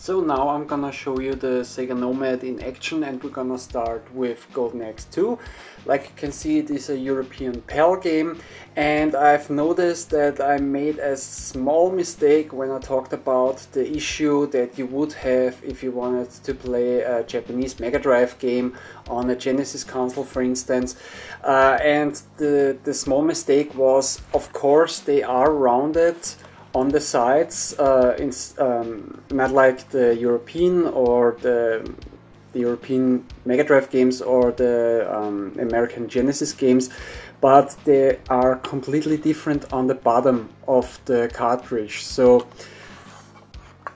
So now I'm gonna show you the Sega Nomad in action, and we're gonna start with Golden Axe 2. Like you can see, it is a European PAL game, and I've noticed that I made a small mistake when I talked about the issue that you would have if you wanted to play a Japanese Mega Drive game on a Genesis console, for instance. And the small mistake was, of course, they are rounded on the sides, not like the European or the European Mega Drive games or the American Genesis games, but they are completely different on the bottom of the cartridge. So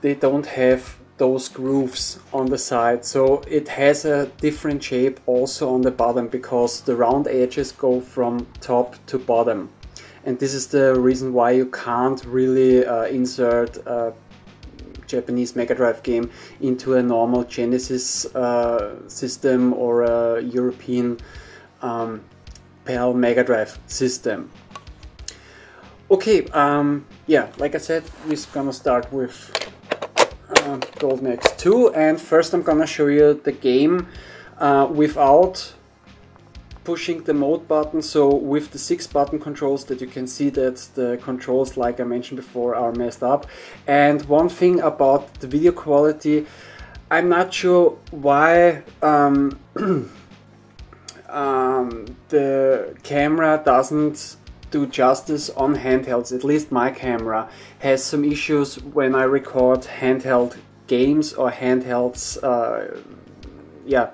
they don't have those grooves on the side, so it has a different shape also on the bottom because the round edges go from top to bottom. And this is the reason why you can't really insert a Japanese Mega Drive game into a normal Genesis system or a European PAL Mega Drive system. Okay, yeah, like I said, we're gonna start with Golden Axe 2, and first I'm gonna show you the game without pushing the mode button. So with the 6-button controls, that you can see that the controls, like I mentioned before, are messed up. And one thing about the video quality, I'm not sure why the camera doesn't do justice on handhelds. At least my camera has some issues when I record handheld games or handhelds, yeah,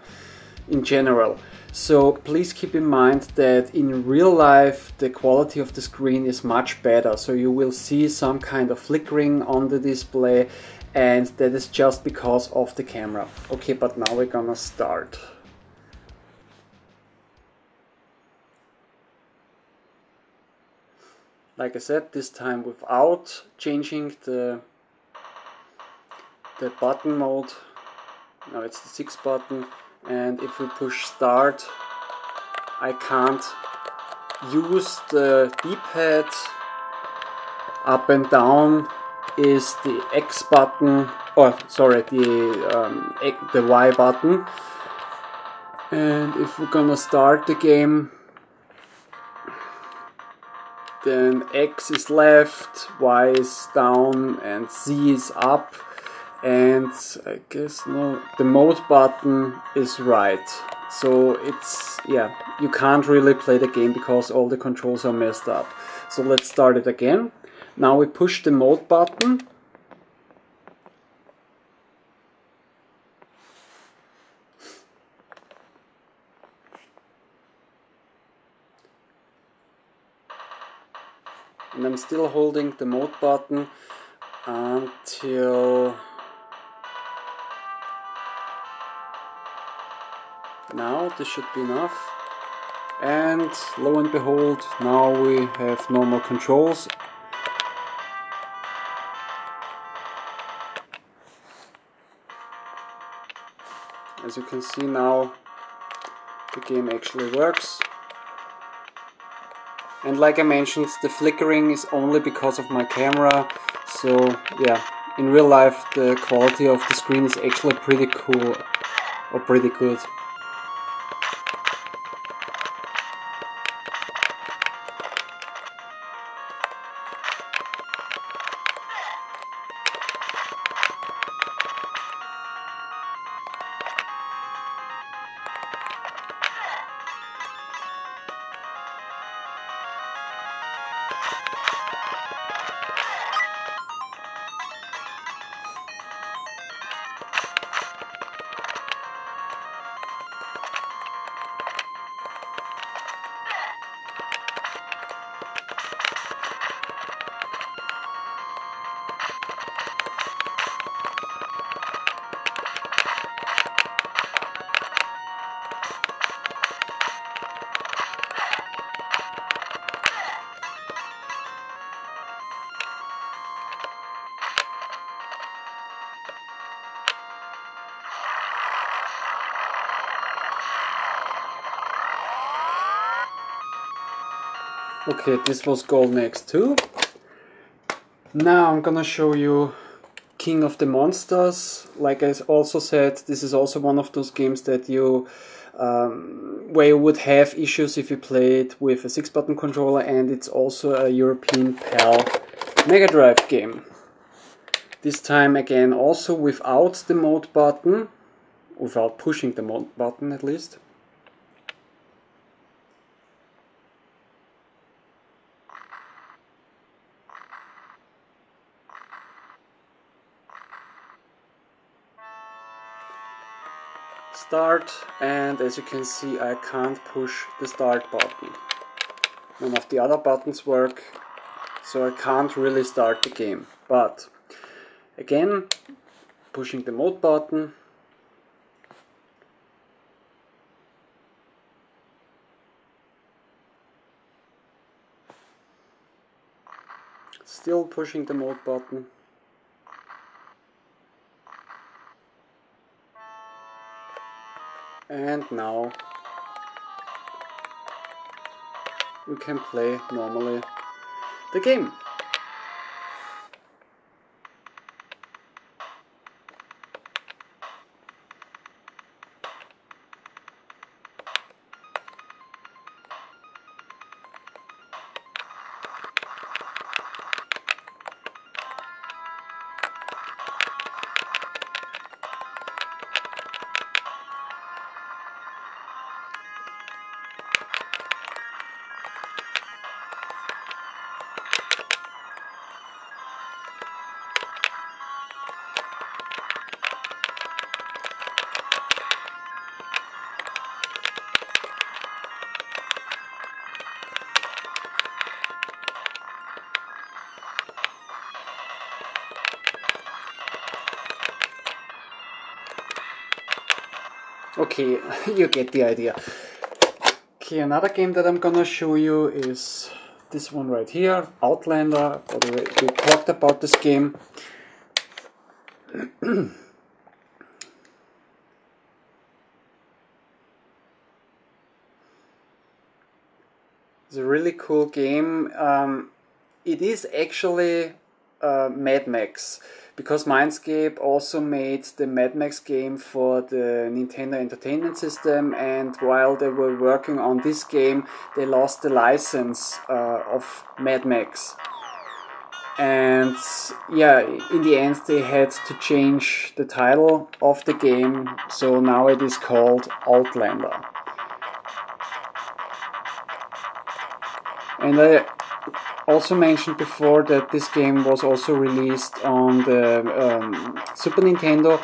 in general. So please keep in mind that in real life the quality of the screen is much better. So you will see some kind of flickering on the display, and that is just because of the camera. Okay, but now we're gonna start. Like I said, this time without changing the button mode. Now it's the 6 button. And if we push start, I can't use the D-pad. Up and down is the X button, or sorry, the Y button. And if we're gonna start the game, then X is left, Y is down, and Z is up. And I guess no, the mode button is right. So it's, yeah, you can't really play the game because all the controls are messed up. So let's start it again. Now we push the mode button. And I'm still holding the mode button until now. This should be enough, and lo and behold, now we have normal controls. As you can see now, the game actually works. And like I mentioned, the flickering is only because of my camera. So yeah, in real life the quality of the screen is actually pretty cool, or pretty good. Okay, this was Golden Axe 2. Now I'm gonna show you King of the Monsters. Like I also said, this is also one of those games that you where you would have issues if you play it with a 6-button controller, and it's also a European PAL Mega Drive game. This time again also without the mode button, without pushing the mode button at least. Start, and as you can see I can't push the start button. None of the other buttons work, so I can't really start the game. But again, pushing the mode button, still pushing the mode button, and now we can play normally the game. Okay, you get the idea. Okay, another game that I'm gonna show you is this one right here, Outlander. I've already talked about this game. It's a really cool game. It is actually Mad Max, because Mindscape also made the Mad Max game for the Nintendo Entertainment System, and while they were working on this game they lost the license of Mad Max, and yeah, in the end they had to change the title of the game, so now it is called Outlander. And I also mentioned before that this game was also released on the Super Nintendo,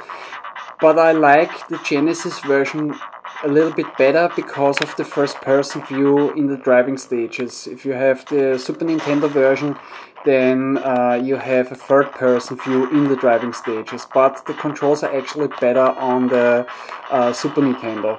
but I like the Genesis version a little bit better because of the first-person view in the driving stages. If you have the Super Nintendo version, then you have a third-person view in the driving stages, but the controls are actually better on the Super Nintendo.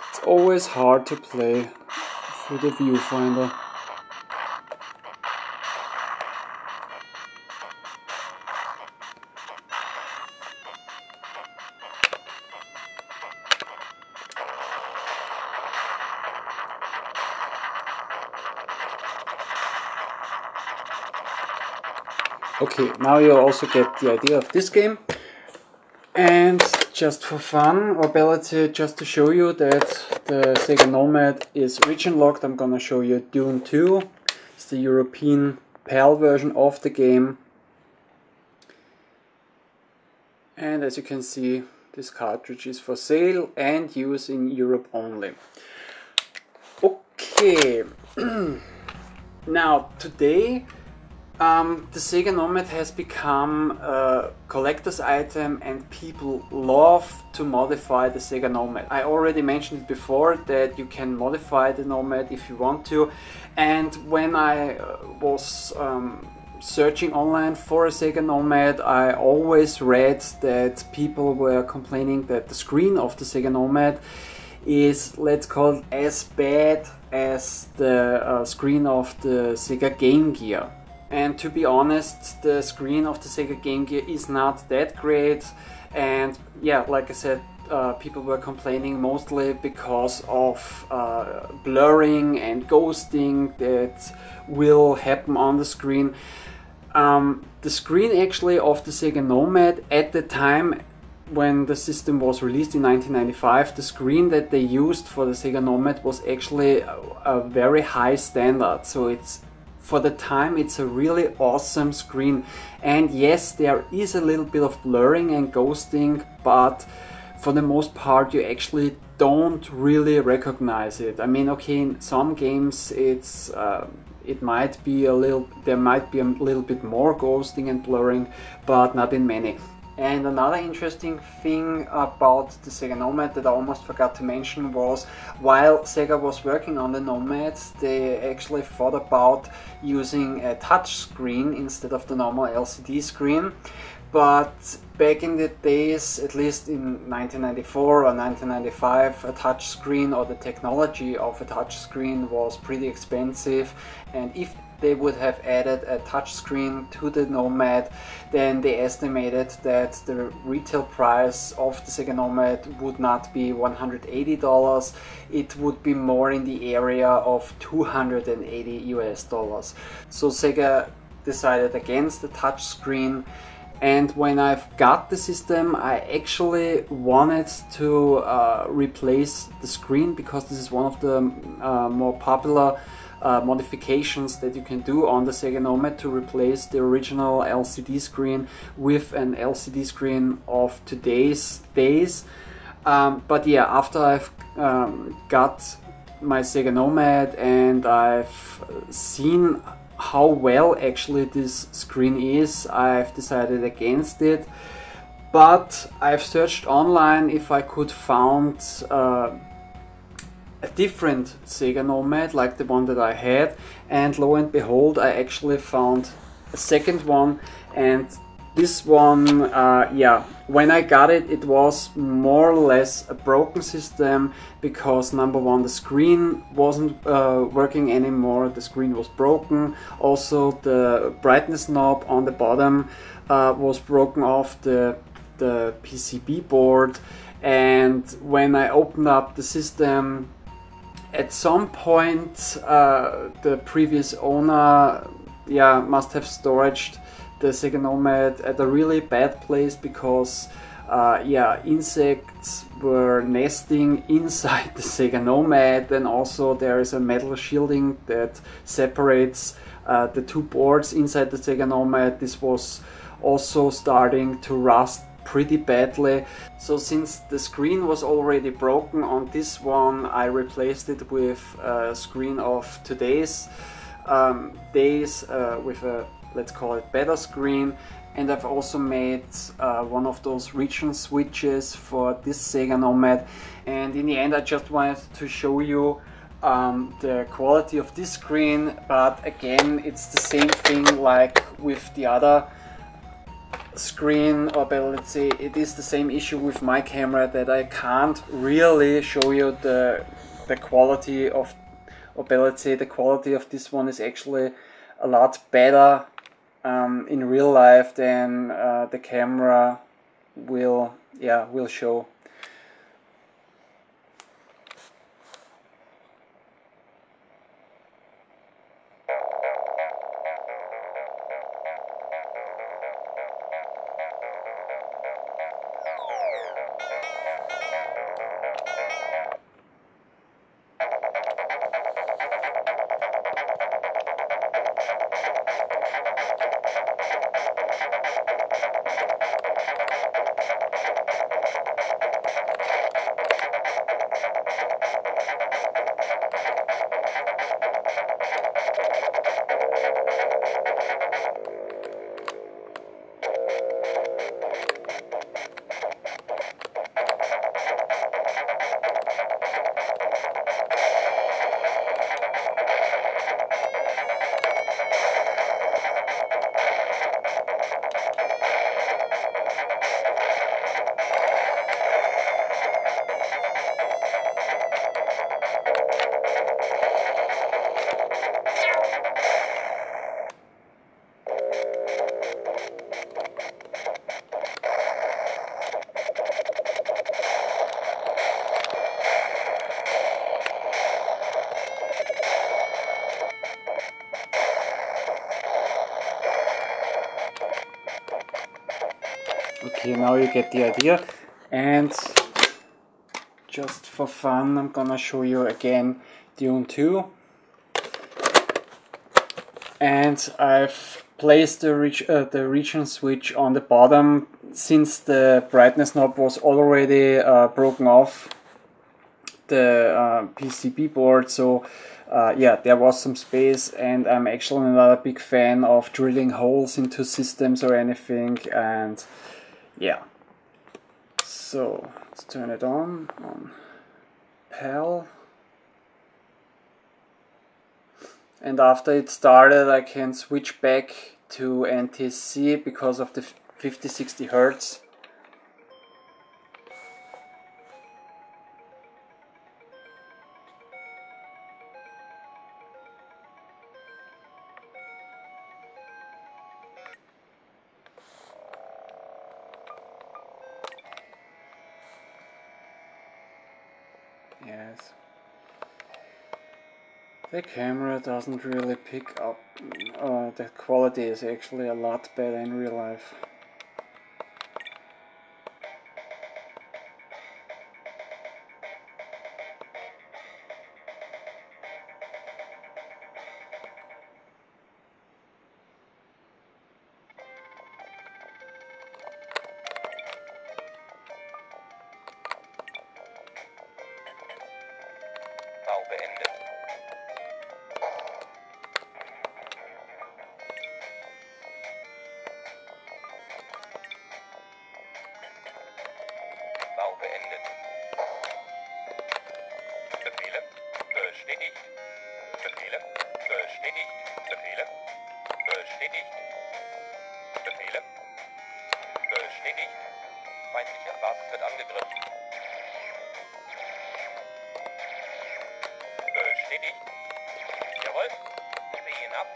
It's always hard to play through the viewfinder. Okay, now you also get the idea of this game. And just for fun, or better just to show you that the Sega Nomad is region locked, I'm gonna show you Dune 2. It's the European PAL version of the game. And as you can see, this cartridge is for sale and use in Europe only. Okay, now today the Sega Nomad has become a collector's item and people love to modify the Sega Nomad. I already mentioned before that you can modify the Nomad if you want to, and when I was searching online for a Sega Nomad, I always read that people were complaining that the screen of the Sega Nomad is, let's call it, as bad as the screen of the Sega Game Gear. And to be honest, the screen of the Sega Game Gear is not that great, and yeah, like I said, people were complaining mostly because of blurring and ghosting that will happen on the screen. The screen actually of the Sega Nomad at the time when the system was released in 1995, the screen that they used for the Sega Nomad was actually a very high standard. So it's, for the time, it's a really awesome screen. And yes, there is a little bit of blurring and ghosting, but for the most part you actually don't really recognize it. I mean, okay, in some games it's it might be a little, there might be a little bit more ghosting and blurring, but not in many. And another interesting thing about the Sega Nomad that I almost forgot to mention was, while Sega was working on the Nomad, they actually thought about using a touch screen instead of the normal LCD screen. But back in the days, at least in 1994 or 1995, a touch screen or the technology of a touch screen was pretty expensive, and if they would have added a touch screen to the Nomad, then they estimated that the retail price of the Sega Nomad would not be $180, it would be more in the area of $280 US. So Sega decided against the touch screen. And when I've got the system, I actually wanted to replace the screen, because this is one of the more popular modifications that you can do on the Sega Nomad, to replace the original LCD screen with an LCD screen of today's days. But yeah, after I've got my Sega Nomad and I've seen how well actually this screen is, I've decided against it. But I've searched online if I could find a different Sega Nomad like the one that I had, and lo and behold, I actually found a second one. And this one, yeah, when I got it, it was more or less a broken system, because number one, the screen wasn't working anymore, the screen was broken. Also, the brightness knob on the bottom was broken off the PCB board. And when I opened up the system, at some point the previous owner, yeah, must have storaged the Sega Nomad at a really bad place, because yeah, insects were nesting inside the Sega Nomad, and also there is a metal shielding that separates the two boards inside the Sega Nomad. This was also starting to rust pretty badly. So since the screen was already broken on this one, I replaced it with a screen of today's days, with a, let's call it, better screen. And I've also made one of those region switches for this Sega Nomad. And in the end, I just wanted to show you the quality of this screen, but again, it's the same thing like with the other screen, or better, let's say, it is the same issue with my camera, that I can't really show you the quality of, or better, let's say, the quality of this one is actually a lot better in real life than the camera will show. Okay, now you get the idea. And just for fun, I'm gonna show you again Dune 2. And I've placed the region switch on the bottom since the brightness knob was already broken off the PCB board. So yeah, there was some space, and I'm actually not a big fan of drilling holes into systems or anything. And yeah, so let's turn it on PAL. And after it started, I can switch back to NTSC because of the 50-60 Hertz. Yes. The camera doesn't really pick up. The quality is actually a lot better in real life. Bau beendet. Bau beendet. Befehle. Bestätigt. Befehle. Bestätigt. Befehle. Bestätigt. Befehle. Bestätigt. Feindlicher Basis wird angegriffen. Bestätigt. Jawohl. Sehen ab.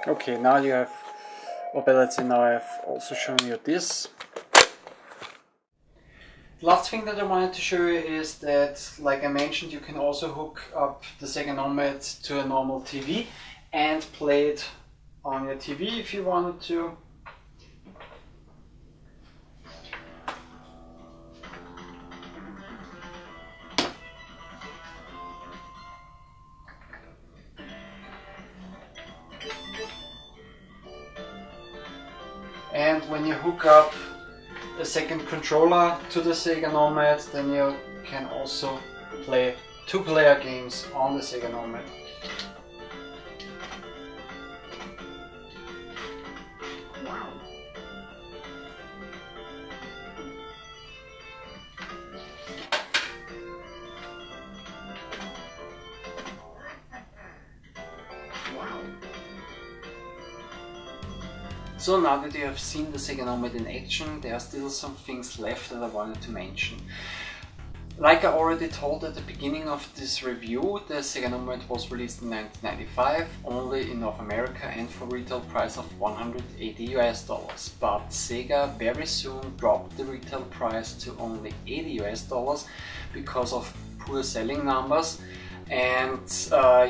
Okay, now you have, or better, let's say now I have also shown you this. The last thing that I wanted to show you is that, like I mentioned, you can also hook up the Sega Nomad to a normal TV and play it on your TV if you wanted to. And when you hook up a second controller to the Sega Nomad, then you can also play two-player games on the Sega Nomad. Wow. So now that you have seen the Sega Nomad in action, there are still some things left that I wanted to mention. Like I already told at the beginning of this review, the Sega Nomad was released in 1995, only in North America and for retail price of $180 US, but Sega very soon dropped the retail price to only $80 US because of poor selling numbers. And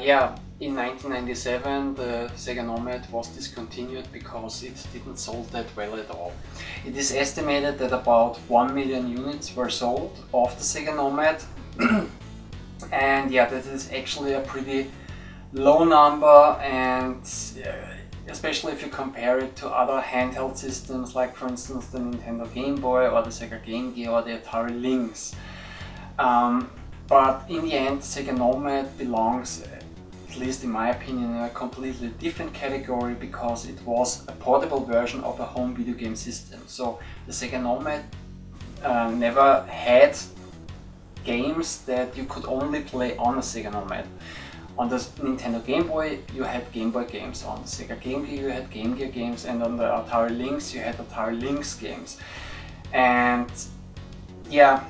yeah, in 1997 the Sega Nomad was discontinued because it didn't sold that well at all. It is estimated that about 1 million units were sold of the Sega Nomad and yeah, that is actually a pretty low number, and especially if you compare it to other handheld systems like, for instance, the Nintendo Game Boy or the Sega Game Gear or the Atari Lynx. But in the end, Sega Nomad belongs, at least in my opinion, in a completely different category because it was a portable version of a home video game system. So the Sega Nomad never had games that you could only play on a Sega Nomad. On the Nintendo Game Boy you had Game Boy games, on the Sega Game Gear you had Game Gear games, and on the Atari Lynx you had Atari Lynx games. And yeah,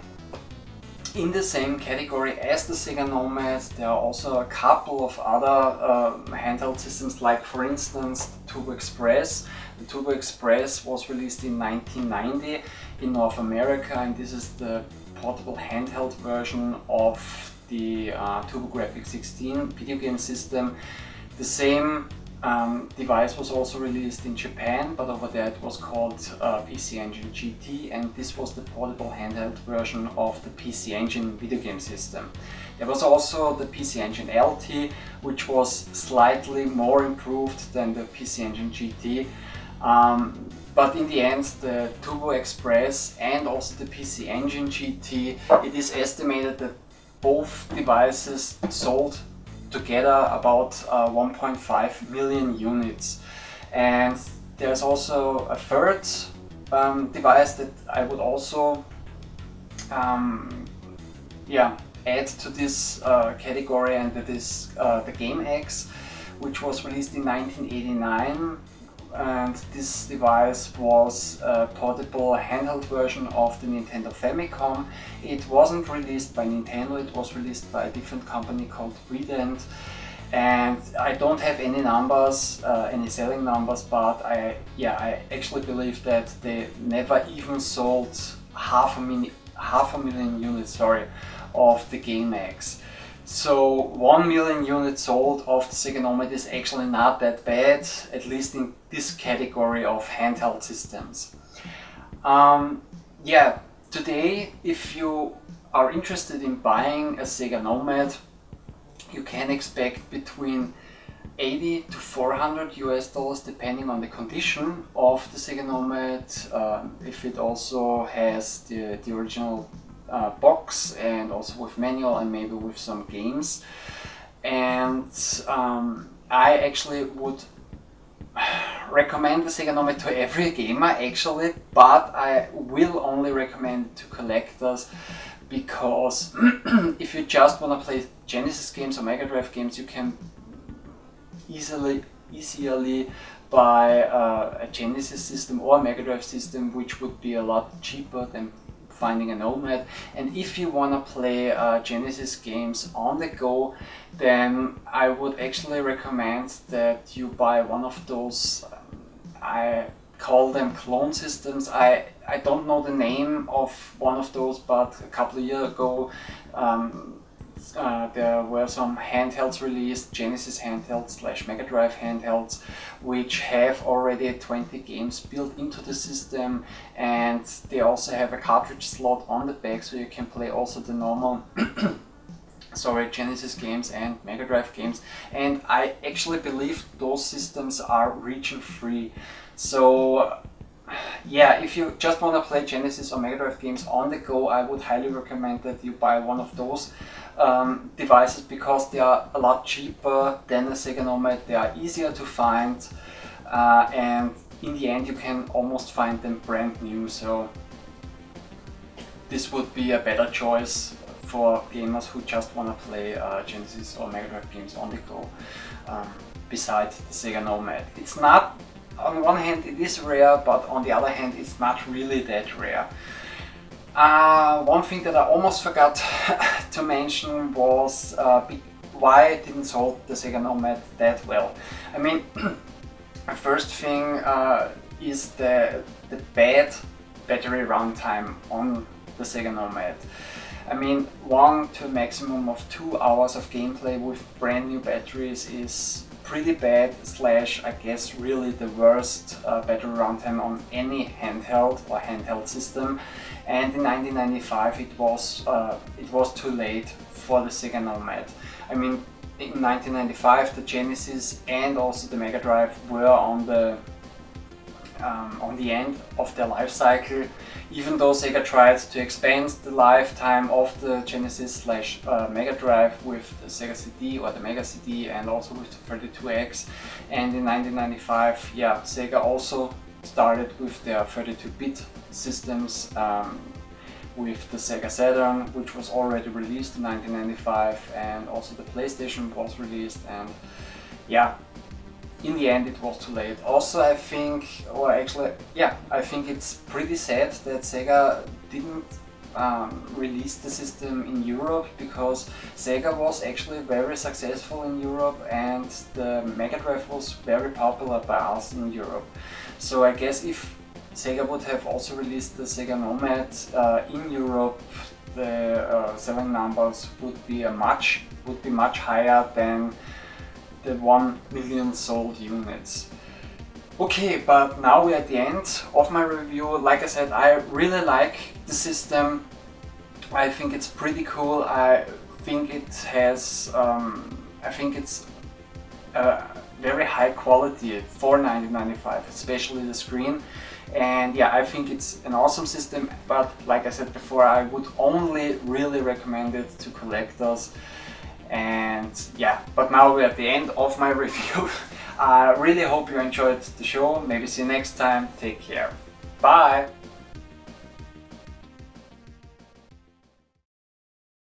in the same category as the Sega Nomad, there are also a couple of other handheld systems, like for instance the Turbo Express. The Turbo Express was released in 1990 in North America, and this is the portable handheld version of the TurboGrafx-16 video game system. The same device was also released in Japan, but over there it was called PC Engine GT, and this was the portable handheld version of the PC Engine video game system. There was also the PC Engine LT, which was slightly more improved than the PC Engine GT. But in the end, the Turbo Express and also the PC Engine GT, it is estimated that both devices sold together about 1.5 million units. And there's also a third device that I would also add to this category, and that is the Game X, which was released in 1989. And this device was a portable handheld version of the Nintendo Famicom. It wasn't released by Nintendo, it was released by a different company called Redent. And I don't have any numbers, any selling numbers, but I actually believe that they never even sold half a million units, of the Game X. So 1 million units sold of the Sega Nomad is actually not that bad, at least in this category of handheld systems. Today, if you are interested in buying a Sega Nomad, you can expect between 80 to 400 US dollars depending on the condition of the Sega Nomad, if it also has the original box and also with manual and maybe with some games. And I actually would recommend the Sega Nomad to every gamer actually, but I will only recommend it to collectors, because if you just want to play Genesis games or Mega Drive games, you can easily buy a Genesis system or a Mega Drive system, which would be a lot cheaper than finding a Nomad. And if you want to play Genesis games on the go, then I would actually recommend that you buy one of those, I call them clone systems. I don't know the name of one of those, but a couple of years ago there were some handhelds released, Genesis handhelds / Mega Drive handhelds, which have already 20 games built into the system, and they also have a cartridge slot on the back, so you can play also the normal Genesis games and Mega Drive games. And I actually believe those systems are region free. So yeah, if you just want to play Genesis or Mega Drive games on the go, I would highly recommend that you buy one of those devices, because they are a lot cheaper than a Sega Nomad, they are easier to find, and in the end you can almost find them brand new. So this would be a better choice for gamers who just want to play Genesis or Mega Drive games on the go, besides the Sega Nomad. It's not, on one hand it is rare, but on the other hand it's not really that rare. One thing that I almost forgot to mention was why it didn't sold the Sega Nomad that well. I mean, first thing is the bad battery runtime on the Sega Nomad. I mean, 1 to a maximum of 2 hours of gameplay with brand new batteries is pretty bad, / I guess really the worst battery runtime on any handheld or handheld system. And in 1995 it was too late for the Sega Nomad. I mean, in 1995 the Genesis and also the Mega Drive were on the end of their life cycle, even though Sega tried to expand the lifetime of the Genesis / Mega Drive with the Sega CD or the Mega CD, and also with the 32X. And in 1995, yeah, Sega also started with their 32-bit systems, with the Sega Saturn, which was already released in 1995, and also the PlayStation was released, and yeah, in the end it was too late. Also, I think it's pretty sad that Sega didn't release the system in Europe, because Sega was actually very successful in Europe and the Mega Drive was very popular by us in Europe. So I guess if Sega would have also released the Sega Nomad in Europe, the selling numbers would be much higher than the 1 million sold units. Okay, but now we're at the end of my review. Like I said, I really like the system. I think it's pretty cool. I think it has, I think it's very high quality for 1995, especially the screen. And yeah, I think it's an awesome system, but like I said before, I would only really recommend it to collectors. And yeah, but now we're at the end of my review. I really hope you enjoyed the show. Maybe see you next time. Take care. Bye!